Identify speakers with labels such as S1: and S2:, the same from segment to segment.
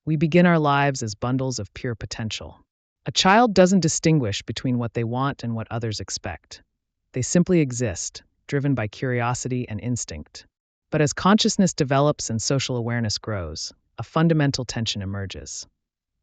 S1: We begin our lives as bundles of pure potential. A child doesn't distinguish between what they want and what others expect. They simply exist, driven by curiosity and instinct. But as consciousness develops and social awareness grows, a fundamental tension emerges.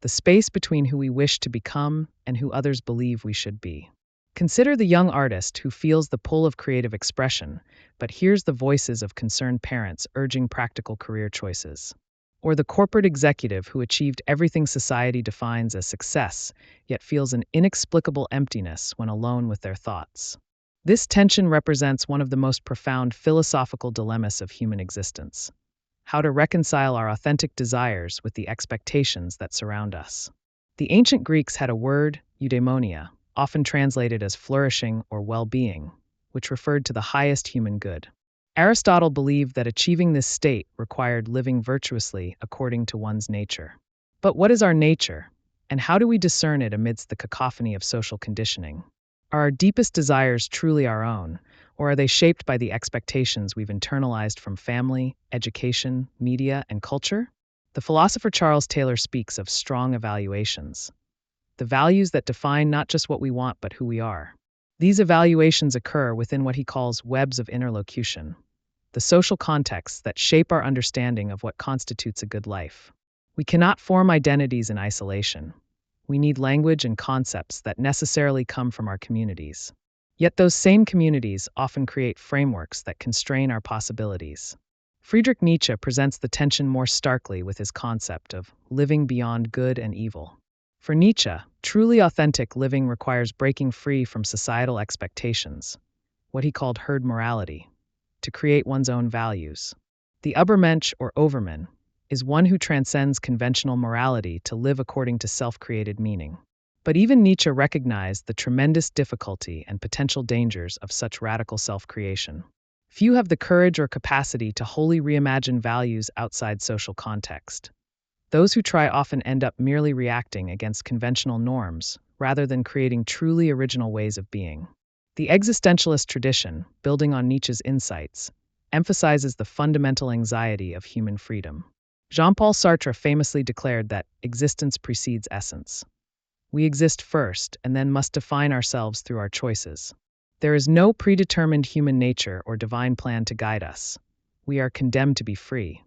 S1: The space between who we wish to become and who others believe we should be. Consider the young artist who feels the pull of creative expression, but hears the voices of concerned parents urging practical career choices. Or the corporate executive who achieved everything society defines as success, yet feels an inexplicable emptiness when alone with their thoughts. This tension represents one of the most profound philosophical dilemmas of human existence: how to reconcile our authentic desires with the expectations that surround us. The ancient Greeks had a word, eudaimonia, often translated as flourishing or well-being, which referred to the highest human good. Aristotle believed that achieving this state required living virtuously according to one's nature. But what is our nature, and how do we discern it amidst the cacophony of social conditioning? Are our deepest desires truly our own, or are they shaped by the expectations we've internalized from family, education, media, and culture? The philosopher Charles Taylor speaks of strong evaluations, the values that define not just what we want but who we are. These evaluations occur within what he calls webs of interlocution, the social contexts that shape our understanding of what constitutes a good life. We cannot form identities in isolation. We need language and concepts that necessarily come from our communities. Yet those same communities often create frameworks that constrain our possibilities. Friedrich Nietzsche presents the tension more starkly with his concept of living beyond good and evil. For Nietzsche, truly authentic living requires breaking free from societal expectations, what he called herd morality, to create one's own values. The Übermensch or Overman is one who transcends conventional morality to live according to self-created meaning. But even Nietzsche recognized the tremendous difficulty and potential dangers of such radical self-creation. Few have the courage or capacity to wholly reimagine values outside social context. Those who try often end up merely reacting against conventional norms, rather than creating truly original ways of being. The existentialist tradition, building on Nietzsche's insights, emphasizes the fundamental anxiety of human freedom. Jean-Paul Sartre famously declared that existence precedes essence. We exist first and then must define ourselves through our choices. There is no predetermined human nature or divine plan to guide us. We are condemned to be free,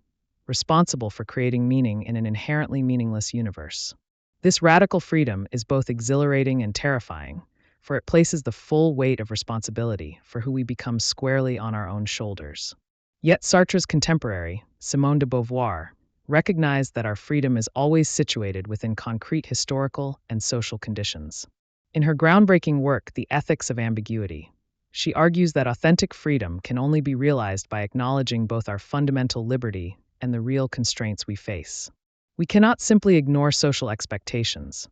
S1: responsible for creating meaning in an inherently meaningless universe. This radical freedom is both exhilarating and terrifying, for it places the full weight of responsibility for who we become squarely on our own shoulders. Yet Sartre's contemporary, Simone de Beauvoir, recognized that our freedom is always situated within concrete historical and social conditions. In her groundbreaking work, The Ethics of Ambiguity, she argues that authentic freedom can only be realized by acknowledging both our fundamental liberty and the real constraints we face. We cannot simply ignore social expectations.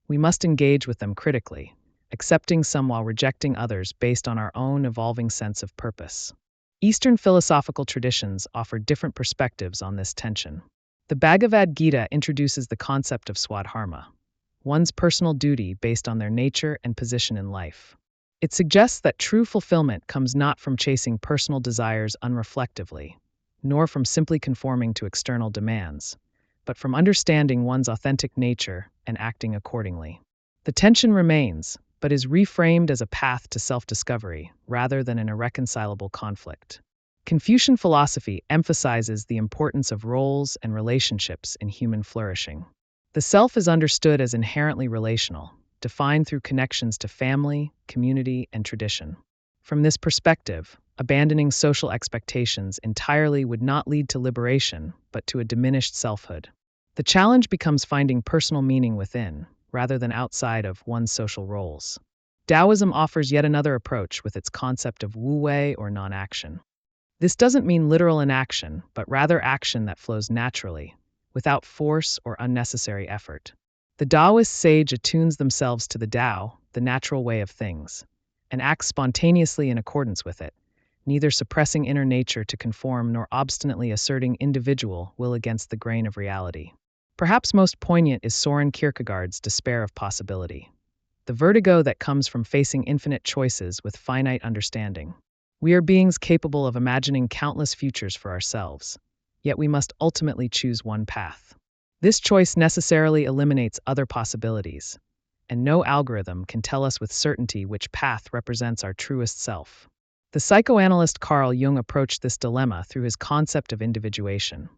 S1: We must engage with them critically, accepting some while rejecting others based on our own evolving sense of purpose. Eastern philosophical traditions offer different perspectives on this tension. The Bhagavad Gita introduces the concept of swadharma, one's personal duty based on their nature and position in life. It suggests that true fulfillment comes not from chasing personal desires unreflectively, nor from simply conforming to external demands, but from understanding one's authentic nature and acting accordingly. The tension remains, but is reframed as a path to self-discovery rather than an irreconcilable conflict. Confucian philosophy emphasizes the importance of roles and relationships in human flourishing. The self is understood as inherently relational, defined through connections to family, community, and tradition. From this perspective, abandoning social expectations entirely would not lead to liberation, but to a diminished selfhood. The challenge becomes finding personal meaning within, rather than outside of one's social roles. Taoism offers yet another approach with its concept of wu-wei or non-action. This doesn't mean literal inaction, but rather action that flows naturally, without force or unnecessary effort. The Taoist sage attunes themselves to the Tao, the natural way of things, and acts spontaneously in accordance with it, neither suppressing inner nature to conform nor obstinately asserting individual will against the grain of reality. Perhaps most poignant is Soren Kierkegaard's despair of possibility, the vertigo that comes from facing infinite choices with finite understanding. We are beings capable of imagining countless futures for ourselves, yet we must ultimately choose one path. This choice necessarily eliminates other possibilities, and no algorithm can tell us with certainty which path represents our truest self. The psychoanalyst Carl Jung approached this dilemma through his concept of individuation,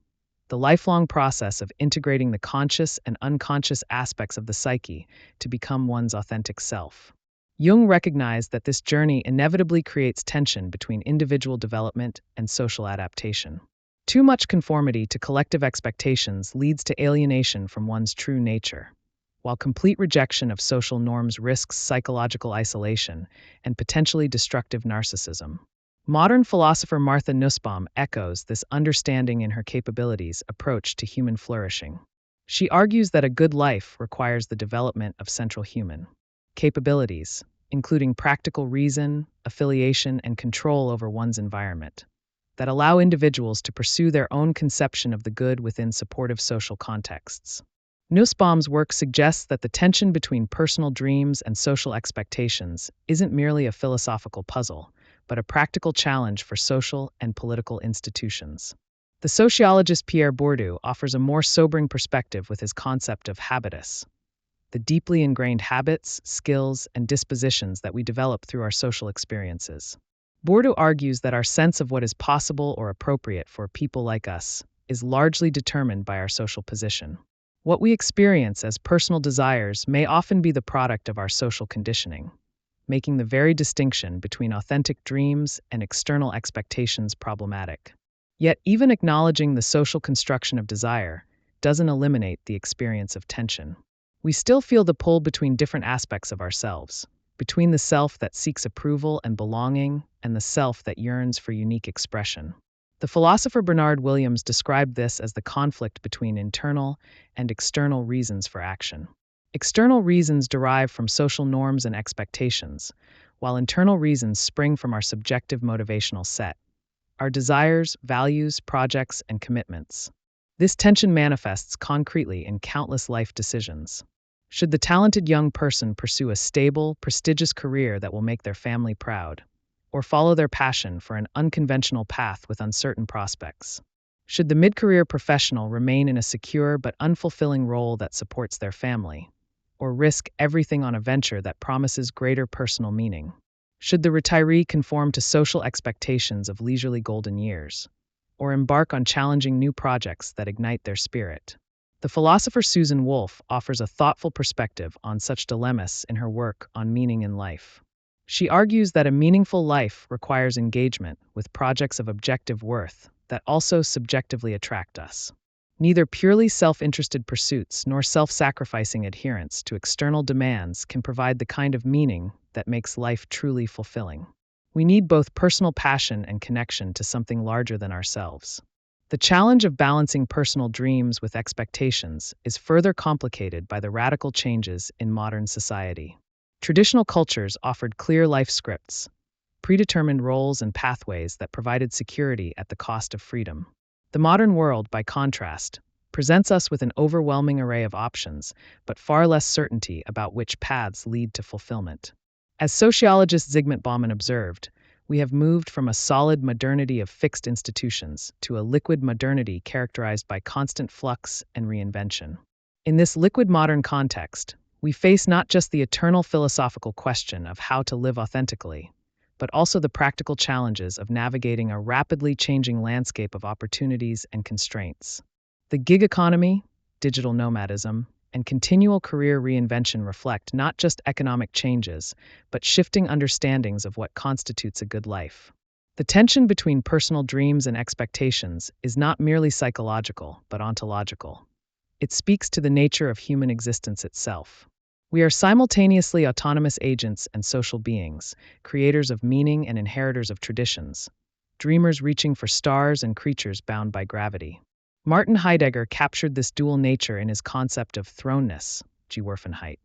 S1: the lifelong process of integrating the conscious and unconscious aspects of the psyche to become one's authentic self. Jung recognized that this journey inevitably creates tension between individual development and social adaptation. Too much conformity to collective expectations leads to alienation from one's true nature, while complete rejection of social norms risks psychological isolation and potentially destructive narcissism. Modern philosopher Martha Nussbaum echoes this understanding in her Capabilities approach to human flourishing. She argues that a good life requires the development of central human capabilities, including practical reason, affiliation, and control over one's environment, that allow individuals to pursue their own conception of the good within supportive social contexts. Nussbaum's work suggests that the tension between personal dreams and social expectations isn't merely a philosophical puzzle, but a practical challenge for social and political institutions. The sociologist Pierre Bourdieu offers a more sobering perspective with his concept of habitus, the deeply ingrained habits, skills, and dispositions that we develop through our social experiences. Bourdieu argues that our sense of what is possible or appropriate for people like us is largely determined by our social position. What we experience as personal desires may often be the product of our social conditioning, making the very distinction between authentic dreams and external expectations problematic. Yet, even acknowledging the social construction of desire doesn't eliminate the experience of tension. We still feel the pull between different aspects of ourselves, between the self that seeks approval and belonging and the self that yearns for unique expression. The philosopher Bernard Williams described this as the conflict between internal and external reasons for action. External reasons derive from social norms and expectations, while internal reasons spring from our subjective motivational set, our desires, values, projects, and commitments. This tension manifests concretely in countless life decisions. Should the talented young person pursue a stable, prestigious career that will make their family proud, or follow their passion for an unconventional path with uncertain prospects? Should the mid-career professional remain in a secure but unfulfilling role that supports their family, or risk everything on a venture that promises greater personal meaning? Should the retiree conform to social expectations of leisurely golden years, or embark on challenging new projects that ignite their spirit? The philosopher Susan Wolf offers a thoughtful perspective on such dilemmas in her work on meaning in life. She argues that a meaningful life requires engagement with projects of objective worth that also subjectively attract us. Neither purely self-interested pursuits nor self-sacrificing adherence to external demands can provide the kind of meaning that makes life truly fulfilling. We need both personal passion and connection to something larger than ourselves. The challenge of balancing personal dreams with expectations is further complicated by the radical changes in modern society. Traditional cultures offered clear life scripts, predetermined roles and pathways that provided security at the cost of freedom. The modern world, by contrast, presents us with an overwhelming array of options, but far less certainty about which paths lead to fulfillment. As sociologist Zygmunt Bauman observed, we have moved from a solid modernity of fixed institutions to a liquid modernity characterized by constant flux and reinvention. In this liquid modern context, we face not just the eternal philosophical question of how to live authentically, but also the practical challenges of navigating a rapidly changing landscape of opportunities and constraints. The gig economy, digital nomadism, and continual career reinvention reflect not just economic changes, but shifting understandings of what constitutes a good life. The tension between personal dreams and expectations is not merely psychological, but ontological. It speaks to the nature of human existence itself. We are simultaneously autonomous agents and social beings, creators of meaning and inheritors of traditions, dreamers reaching for stars and creatures bound by gravity. Martin Heidegger captured this dual nature in his concept of thrownness, Geworfenheit.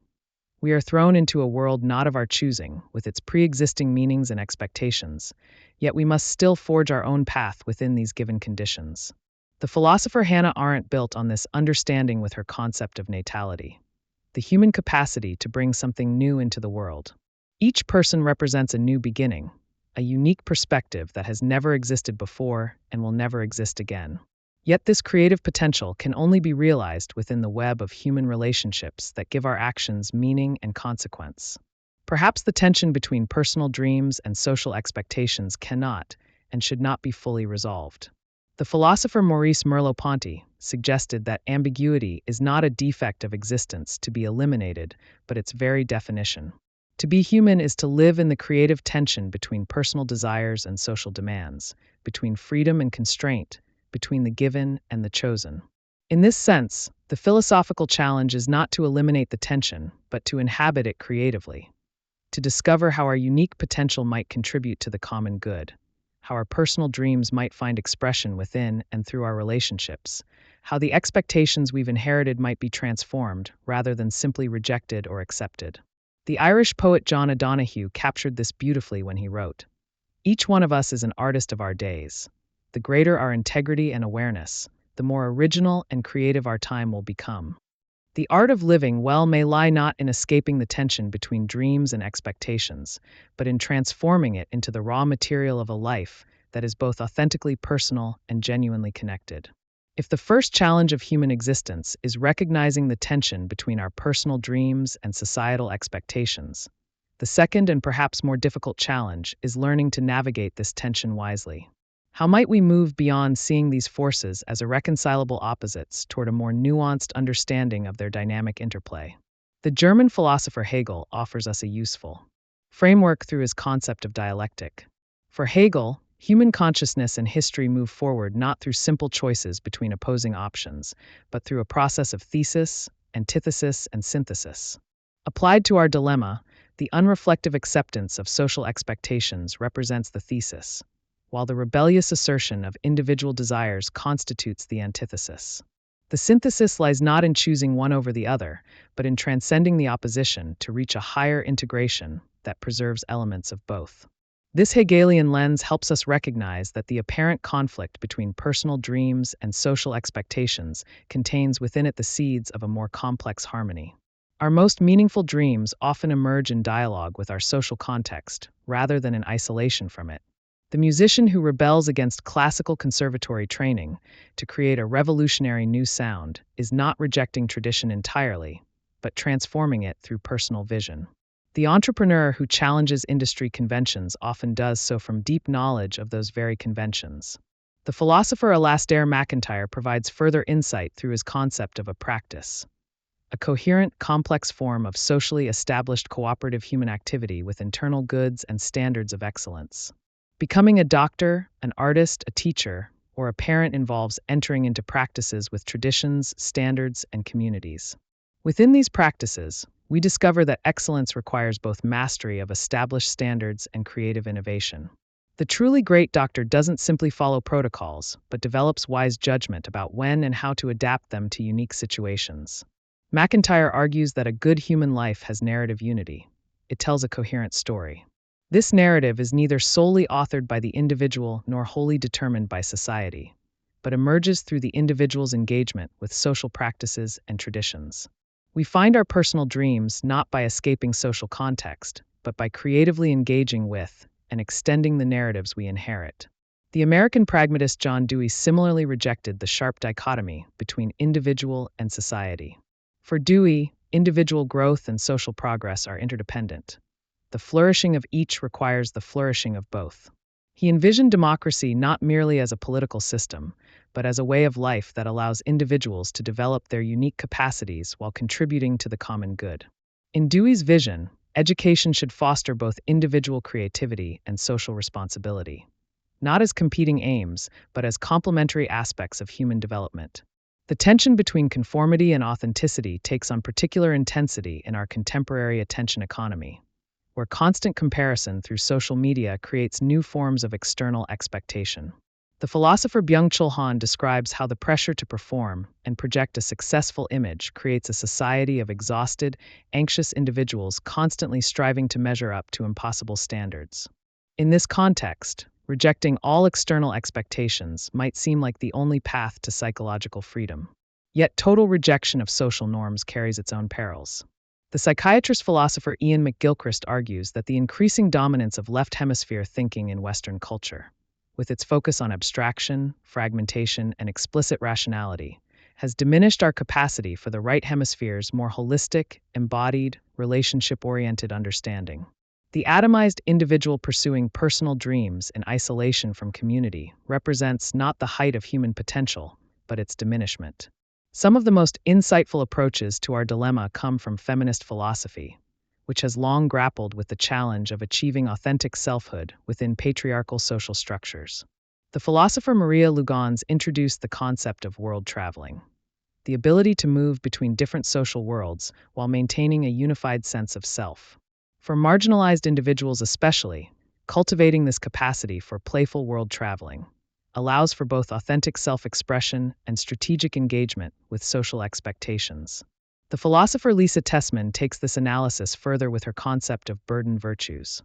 S1: We are thrown into a world not of our choosing, with its pre-existing meanings and expectations, yet we must still forge our own path within these given conditions. The philosopher Hannah Arendt built on this understanding with her concept of natality, the human capacity to bring something new into the world. Each person represents a new beginning, a unique perspective that has never existed before and will never exist again. Yet this creative potential can only be realized within the web of human relationships that give our actions meaning and consequence. Perhaps the tension between personal dreams and social expectations cannot and should not be fully resolved. The philosopher Maurice Merleau-Ponty suggested that ambiguity is not a defect of existence to be eliminated, but its very definition. To be human is to live in the creative tension between personal desires and social demands, between freedom and constraint, between the given and the chosen. In this sense, the philosophical challenge is not to eliminate the tension, but to inhabit it creatively, to discover how our unique potential might contribute to the common good, how our personal dreams might find expression within and through our relationships, how the expectations we've inherited might be transformed rather than simply rejected or accepted. The Irish poet John O'Donoghue captured this beautifully when he wrote, "Each one of us is an artist of our days. The greater our integrity and awareness, the more original and creative our time will become." The art of living well may lie not in escaping the tension between dreams and expectations, but in transforming it into the raw material of a life that is both authentically personal and genuinely connected. If the first challenge of human existence is recognizing the tension between our personal dreams and societal expectations, the second and perhaps more difficult challenge is learning to navigate this tension wisely. How might we move beyond seeing these forces as irreconcilable opposites toward a more nuanced understanding of their dynamic interplay? The German philosopher Hegel offers us a useful framework through his concept of dialectic. For Hegel, human consciousness and history move forward not through simple choices between opposing options, but through a process of thesis, antithesis, and synthesis. Applied to our dilemma, the unreflective acceptance of social expectations represents the thesis, while the rebellious assertion of individual desires constitutes the antithesis. The synthesis lies not in choosing one over the other, but in transcending the opposition to reach a higher integration that preserves elements of both. This Hegelian lens helps us recognize that the apparent conflict between personal dreams and social expectations contains within it the seeds of a more complex harmony. Our most meaningful dreams often emerge in dialogue with our social context, rather than in isolation from it. The musician who rebels against classical conservatory training to create a revolutionary new sound is not rejecting tradition entirely, but transforming it through personal vision. The entrepreneur who challenges industry conventions often does so from deep knowledge of those very conventions. The philosopher Alasdair MacIntyre provides further insight through his concept of a practice, a coherent, complex form of socially established cooperative human activity with internal goods and standards of excellence. Becoming a doctor, an artist, a teacher, or a parent involves entering into practices with traditions, standards, and communities. Within these practices, we discover that excellence requires both mastery of established standards and creative innovation. The truly great doctor doesn't simply follow protocols, but develops wise judgment about when and how to adapt them to unique situations. MacIntyre argues that a good human life has narrative unity. It tells a coherent story. This narrative is neither solely authored by the individual nor wholly determined by society, but emerges through the individual's engagement with social practices and traditions. We find our personal dreams not by escaping social context, but by creatively engaging with and extending the narratives we inherit. The American pragmatist John Dewey similarly rejected the sharp dichotomy between individual and society. For Dewey, individual growth and social progress are interdependent. The flourishing of each requires the flourishing of both. He envisioned democracy not merely as a political system, but as a way of life that allows individuals to develop their unique capacities while contributing to the common good. In Dewey's vision, education should foster both individual creativity and social responsibility, not as competing aims, but as complementary aspects of human development. The tension between conformity and authenticity takes on particular intensity in our contemporary attention economy, where constant comparison through social media creates new forms of external expectation. The philosopher Byung-Chul Han describes how the pressure to perform and project a successful image creates a society of exhausted, anxious individuals constantly striving to measure up to impossible standards. In this context, rejecting all external expectations might seem like the only path to psychological freedom. Yet total rejection of social norms carries its own perils. The psychiatrist-philosopher Ian McGilchrist argues that the increasing dominance of left hemisphere thinking in Western culture, with its focus on abstraction, fragmentation, and explicit rationality, has diminished our capacity for the right hemisphere's more holistic, embodied, relationship-oriented understanding. The atomized individual pursuing personal dreams in isolation from community represents not the height of human potential, but its diminishment. Some of the most insightful approaches to our dilemma come from feminist philosophy, which has long grappled with the challenge of achieving authentic selfhood within patriarchal social structures. The philosopher Maria Lugans introduced the concept of world traveling, the ability to move between different social worlds while maintaining a unified sense of self. For marginalized individuals especially, cultivating this capacity for playful world traveling allows for both authentic self-expression and strategic engagement with social expectations. The philosopher Lisa Tessman takes this analysis further with her concept of burden virtues,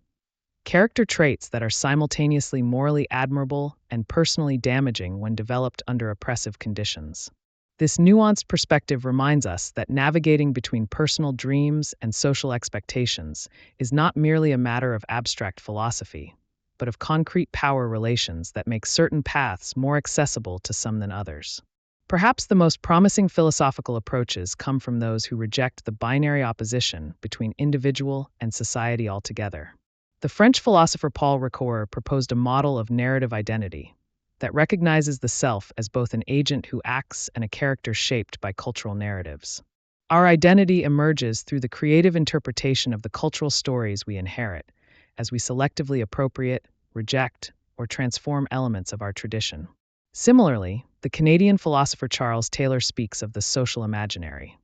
S1: character traits that are simultaneously morally admirable and personally damaging when developed under oppressive conditions. This nuanced perspective reminds us that navigating between personal dreams and social expectations is not merely a matter of abstract philosophy, but of concrete power relations that make certain paths more accessible to some than others. Perhaps the most promising philosophical approaches come from those who reject the binary opposition between individual and society altogether. The French philosopher Paul Ricoeur proposed a model of narrative identity that recognizes the self as both an agent who acts and a character shaped by cultural narratives. Our identity emerges through the creative interpretation of the cultural stories we inherit, as we selectively appropriate, reject, or transform elements of our tradition. Similarly, the Canadian philosopher Charles Taylor speaks of the social imaginary,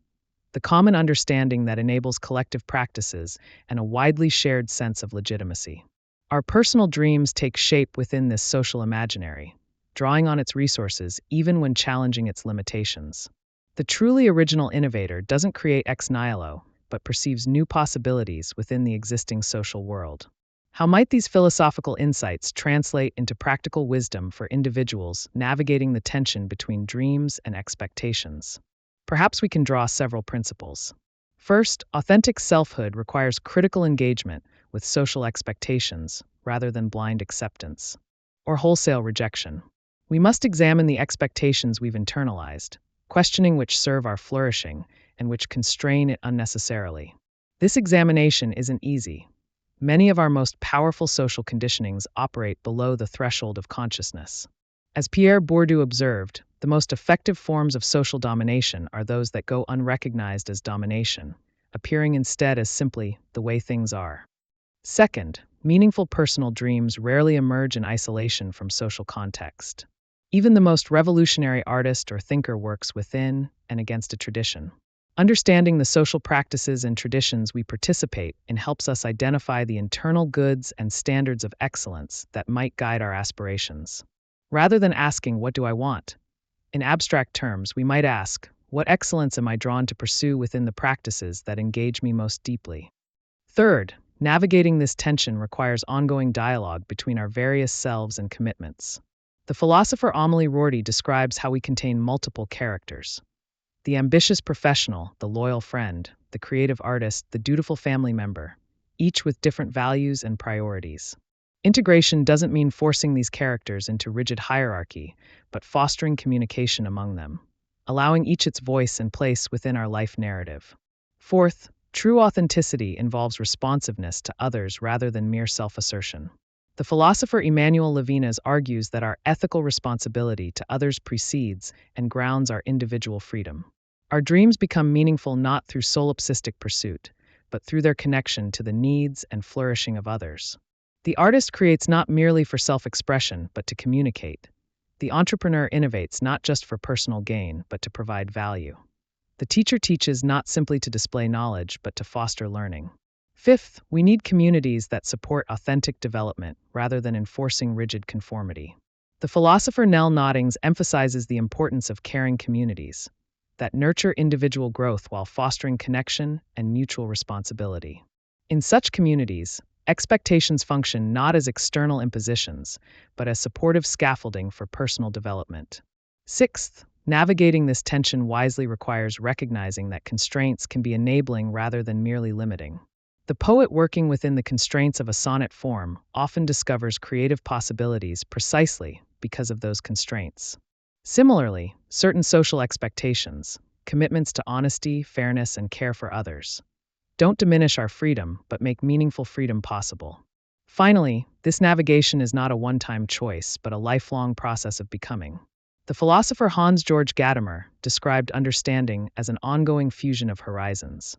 S1: the common understanding that enables collective practices and a widely shared sense of legitimacy. Our personal dreams take shape within this social imaginary, drawing on its resources even when challenging its limitations. The truly original innovator doesn't create ex nihilo, but perceives new possibilities within the existing social world. How might these philosophical insights translate into practical wisdom for individuals navigating the tension between dreams and expectations? Perhaps we can draw several principles. First, authentic selfhood requires critical engagement with social expectations rather than blind acceptance or wholesale rejection. We must examine the expectations we've internalized, questioning which serve our flourishing and which constrain it unnecessarily. This examination isn't easy. Many of our most powerful social conditionings operate below the threshold of consciousness. As Pierre Bourdieu observed, the most effective forms of social domination are those that go unrecognized as domination, appearing instead as simply the way things are. Second, meaningful personal dreams rarely emerge in isolation from social context. Even the most revolutionary artist or thinker works within and against a tradition. Understanding the social practices and traditions we participate in helps us identify the internal goods and standards of excellence that might guide our aspirations. Rather than asking, "What do I want?" in abstract terms, we might ask, "What excellence am I drawn to pursue within the practices that engage me most deeply?" Third, navigating this tension requires ongoing dialogue between our various selves and commitments. The philosopher Amélie Rorty describes how we contain multiple characters: the ambitious professional, the loyal friend, the creative artist, the dutiful family member, each with different values and priorities. Integration doesn't mean forcing these characters into rigid hierarchy, but fostering communication among them, allowing each its voice and place within our life narrative. Fourth, true authenticity involves responsiveness to others rather than mere self-assertion. The philosopher Emmanuel Levinas argues that our ethical responsibility to others precedes and grounds our individual freedom. Our dreams become meaningful not through solipsistic pursuit, but through their connection to the needs and flourishing of others. The artist creates not merely for self-expression, but to communicate. The entrepreneur innovates not just for personal gain, but to provide value. The teacher teaches not simply to display knowledge, but to foster learning. Fifth, we need communities that support authentic development rather than enforcing rigid conformity. The philosopher Nell Noddings emphasizes the importance of caring communities that nurture individual growth while fostering connection and mutual responsibility. In such communities, expectations function not as external impositions, but as supportive scaffolding for personal development. Sixth, navigating this tension wisely requires recognizing that constraints can be enabling rather than merely limiting. The poet working within the constraints of a sonnet form often discovers creative possibilities precisely because of those constraints. Similarly, certain social expectations, commitments to honesty, fairness, and care for others, don't diminish our freedom but make meaningful freedom possible. Finally, this navigation is not a one-time choice but a lifelong process of becoming. The philosopher Hans-Georg Gadamer described understanding as an ongoing fusion of horizons,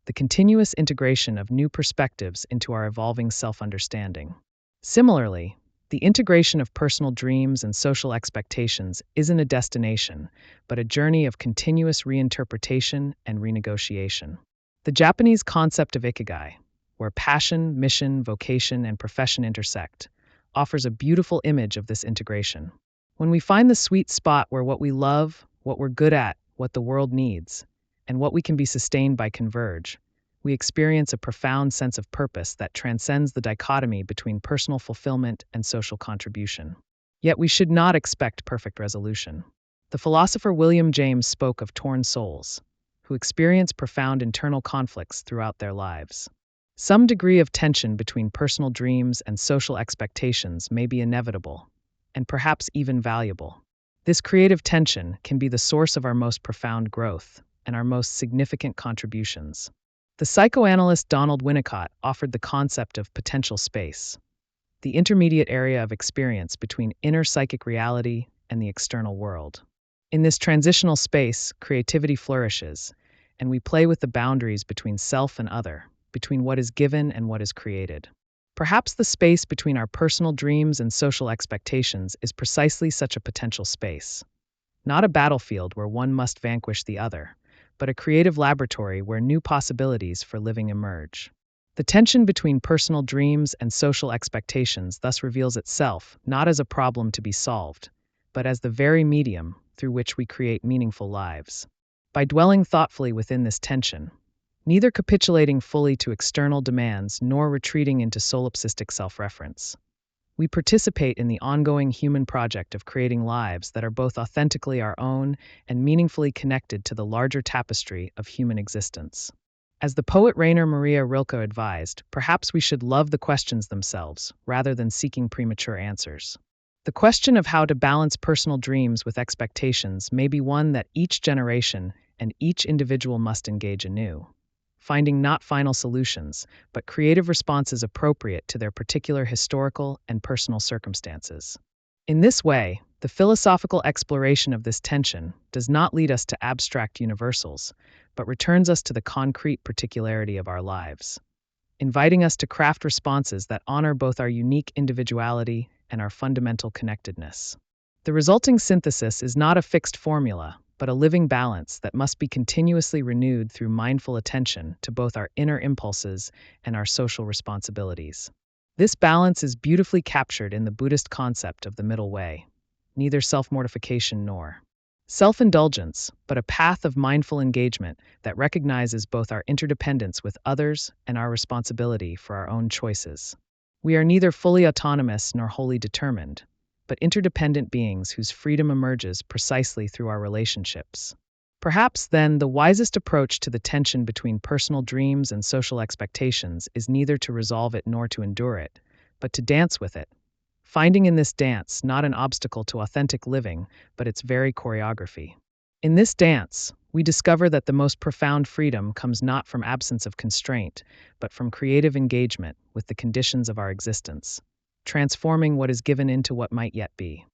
S1: the continuous integration of new perspectives into our evolving self-understanding. Similarly, the integration of personal dreams and social expectations isn't a destination, but a journey of continuous reinterpretation and renegotiation. The Japanese concept of ikigai, where passion, mission, vocation, and profession intersect, offers a beautiful image of this integration. When we find the sweet spot where what we love, what we're good at, what the world needs, and what we can be sustained by converge, we experience a profound sense of purpose that transcends the dichotomy between personal fulfillment and social contribution. Yet we should not expect perfect resolution. The philosopher William James spoke of torn souls, who experience profound internal conflicts throughout their lives. Some degree of tension between personal dreams and social expectations may be inevitable, and perhaps even valuable. This creative tension can be the source of our most profound growth and our most significant contributions. The psychoanalyst Donald Winnicott offered the concept of potential space, the intermediate area of experience between inner psychic reality and the external world. In this transitional space, creativity flourishes, and we play with the boundaries between self and other, between what is given and what is created. Perhaps the space between our personal dreams and social expectations is precisely such a potential space. Not a battlefield where one must vanquish the other, but a creative laboratory where new possibilities for living emerge. The tension between personal dreams and social expectations thus reveals itself not as a problem to be solved, but as the very medium through which we create meaningful lives. By dwelling thoughtfully within this tension, neither capitulating fully to external demands nor retreating into solipsistic self-reference, we participate in the ongoing human project of creating lives that are both authentically our own and meaningfully connected to the larger tapestry of human existence. As the poet Rainer Maria Rilke advised, perhaps we should love the questions themselves rather than seeking premature answers. The question of how to balance personal dreams with expectations may be one that each generation and each individual must engage anew, finding not final solutions, but creative responses appropriate to their particular historical and personal circumstances. In this way, the philosophical exploration of this tension does not lead us to abstract universals, but returns us to the concrete particularity of our lives, inviting us to craft responses that honor both our unique individuality and our fundamental connectedness. The resulting synthesis is not a fixed formula, but a living balance that must be continuously renewed through mindful attention to both our inner impulses and our social responsibilities. This balance is beautifully captured in the Buddhist concept of the middle way, neither self-mortification nor self-indulgence, but a path of mindful engagement that recognizes both our interdependence with others and our responsibility for our own choices. We are neither fully autonomous nor wholly determined, but interdependent beings whose freedom emerges precisely through our relationships. Perhaps, then, the wisest approach to the tension between personal dreams and social expectations is neither to resolve it nor to endure it, but to dance with it, finding in this dance not an obstacle to authentic living, but its very choreography. In this dance, we discover that the most profound freedom comes not from absence of constraint, but from creative engagement with the conditions of our existence, transforming what is given into what might yet be.